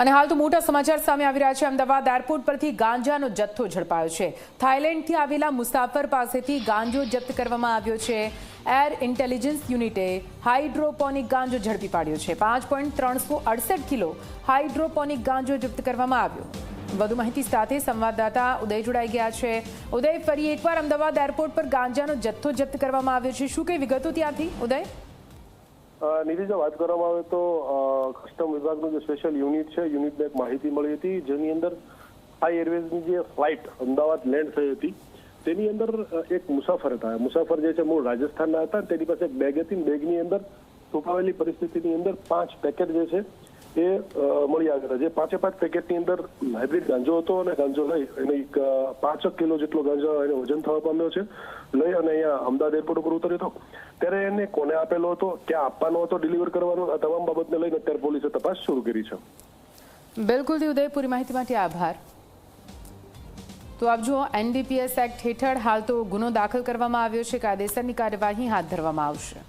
અને હાલ તો મોટા સમાચાર સામે આવી રહ્યા છે। અમદાવાદ એરપોર્ટ પરથી ગાંજાનો જથ્થો ઝડપાયો છે। થાઈલેન્ડથી આવેલા મુસાફર પાસેથી ગાંજો જપ્ત કરવામાં આવ્યો છે। એર ઇન્ટેલિજન્સ યુનિટે હાઇડ્રોપોનિક ગાંજો ઝડપી પાડ્યો છે। 5.368 કિલો હાઇડ્રોપોનિક ગાંજો જપ્ત કરવામાં આવ્યો। વધુ માહિતી સાથે સંવાદદાતા ઉદય જોડાઈ ગયા છે। ઉદય, ફરી એકવાર અમદાવાદ એરપોર્ટ પર ગાંજાનો જથ્થો જપ્ત કરવામાં આવ્યો છે, શું કઈ વિગતો ત્યાંથી? ઉદય, નિધિ, વાત કરવામાં આવે તો કસ્ટમ વિભાગનું જે સ્પેશિયલ યુનિટ છે, યુનિટને એક માહિતી મળી હતી, જેની અંદર થાઈ એરવેઝની જે ફ્લાઇટ અમદાવાદ લેન્ડ થઈ હતી તેની અંદર એક મુસાફર હતા। મુસાફર જે છે મૂળ રાજસ્થાનના હતા। તેની પાસે એક બેગ હતી। બેગની અંદર છુપાવેલી પરિસ્થિતિની અંદર 5 પેકેટ જે છે એ મળી આવ્યા। જે 5 પેકેટની અંદર હાઇબ્રિડ ગાંજો હતો અને ગાંજો લઈ એને 5 કિલો જેટલો ગાંજો એને વજન થવા પામ્યો છે। લઈ અને અહીંયા અમદાવાદ એરપોર્ટ ઉપર ઉતર્યો હતો। ત્યારે એને કોને આપેલો હતો, ક્યાં આપવાનો હતો, ડિલિવર કરવાનો, આ તમામ બાબતને લઈને અત્યારે પોલીસે તપાસ શરૂ કરી છે। બિલકુલ ઉદય, પૂરી માહિતી માટે આભાર। તો આપ જુઓ, NDPS એક્ટ હેઠળ હાલ તો ગુનો દાખલ કરવામાં આવ્યો છે। કાયદેસરની કાર્યવાહી હાથ ધરવામાં આવશે।